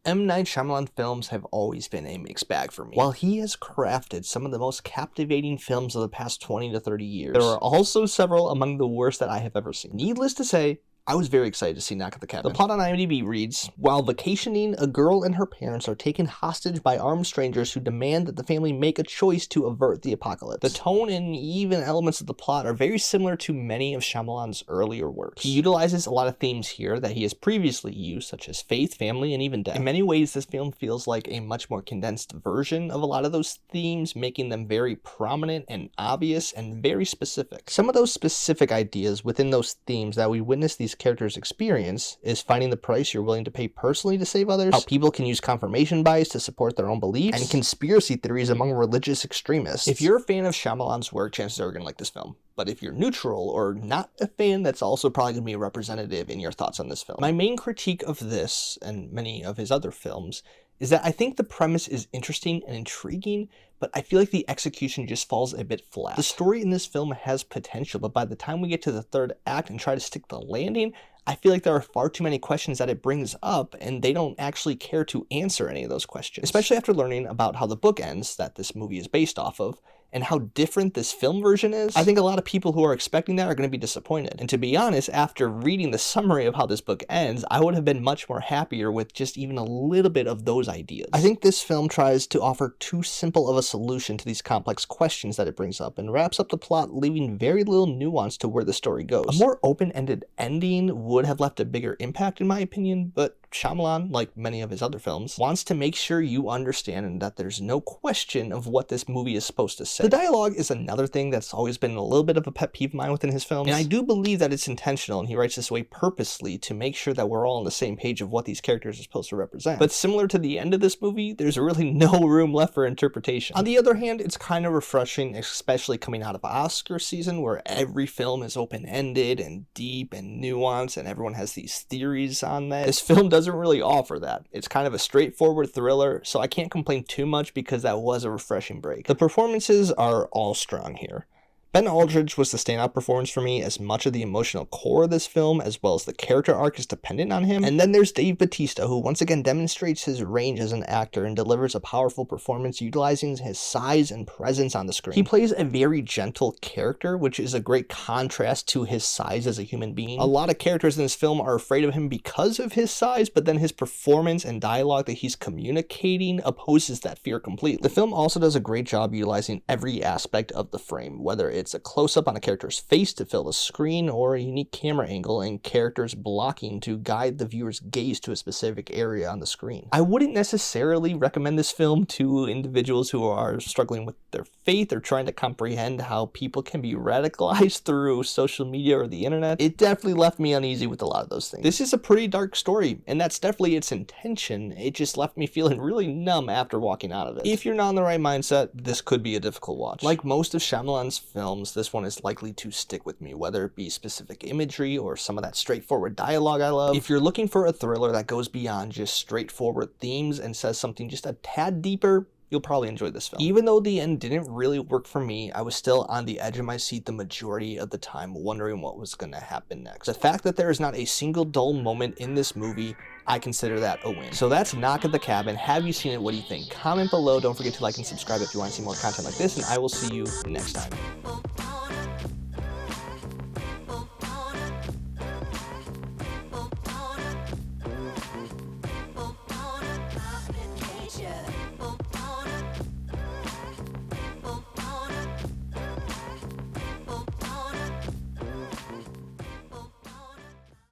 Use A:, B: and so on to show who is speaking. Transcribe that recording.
A: M. Night Shyamalan films have always been a mixed bag for me. While he has crafted some of the most captivating films of the past 20 to 30 years, there are also several among the worst that I have ever seen. Needless to say, I was very excited to see Knock at the Cabin. The plot on IMDb reads, while vacationing, a girl and her parents are taken hostage by armed strangers who demand that the family make a choice to avert the apocalypse. The tone and even elements of the plot are very similar to many of Shyamalan's earlier works. He utilizes a lot of themes here that he has previously used, such as faith, family, and even death. In many ways, this film feels like a much more condensed version of a lot of those themes, making them very prominent and obvious and very specific. Some of those specific ideas within those themes that we witness these characters experience is finding the price you're willing to pay personally to save others, how people can use confirmation bias to support their own beliefs, and conspiracy theories among religious extremists. If you're a fan of Shyamalan's work, chances are you're gonna like this film. But if you're neutral or not a fan, that's also probably going to be a representative in your thoughts on this film. My main critique of this, and many of his other films, is that I think the premise is interesting and intriguing, but I feel like the execution just falls a bit flat. The story in this film has potential, but by the time we get to the third act and try to stick the landing, I feel like there are far too many questions that it brings up, and they don't actually care to answer any of those questions. Especially after learning about how the book ends that this movie is based off of, and how different this film version is, I think a lot of people who are expecting that are going to be disappointed. And to be honest, after reading the summary of how this book ends, I would have been much more happier with just even a little bit of those ideas. I think this film tries to offer too simple of a solution to these complex questions that it brings up, and wraps up the plot leaving very little nuance to where the story goes. A more open-ended ending would have left a bigger impact in my opinion, but Shyamalan, like many of his other films, wants to make sure you understand and that there's no question of what this movie is supposed to say. The dialogue is another thing that's always been a little bit of a pet peeve of mine within his films, and I do believe that it's intentional and he writes this way purposely to make sure that we're all on the same page of what these characters are supposed to represent. But similar to the end of this movie, there's really no room left for interpretation. On the other hand, it's kind of refreshing, especially coming out of Oscar season where every film is open-ended and deep and nuanced and everyone has these theories on that. This film doesn't really offer that. It's kind of a straightforward thriller, so I can't complain too much because that was a refreshing break. The performances are all strong here. Ben Aldridge was the standout performance for me, as much of the emotional core of this film as well as the character arc is dependent on him. And then there's Dave Bautista, who once again demonstrates his range as an actor and delivers a powerful performance utilizing his size and presence on the screen. He plays a very gentle character, which is a great contrast to his size as a human being. A lot of characters in this film are afraid of him because of his size, but then his performance and dialogue that he's communicating opposes that fear completely. The film also does a great job utilizing every aspect of the frame, whether it's a close-up on a character's face to fill the screen, or a unique camera angle and characters blocking to guide the viewer's gaze to a specific area on the screen. I wouldn't necessarily recommend this film to individuals who are struggling with their faith or trying to comprehend how people can be radicalized through social media or the internet. It definitely left me uneasy with a lot of those things. This is a pretty dark story, and that's definitely its intention. It just left me feeling really numb after walking out of it. If you're not in the right mindset, this could be a difficult watch. Like most of Shyamalan's films, this one is likely to stick with me, whether it be specific imagery or some of that straightforward dialogue I love. If you're looking for a thriller that goes beyond just straightforward themes and says something just a tad deeper, you'll probably enjoy this film. Even though the end didn't really work for me, I was still on the edge of my seat the majority of the time, wondering what was going to happen next. The fact that there is not a single dull moment in this movie, I consider that a win. So that's Knock at the Cabin. Have you seen it? What do you think? Comment below. Don't forget to like and subscribe if you want to see more content like this, and I will see you next time.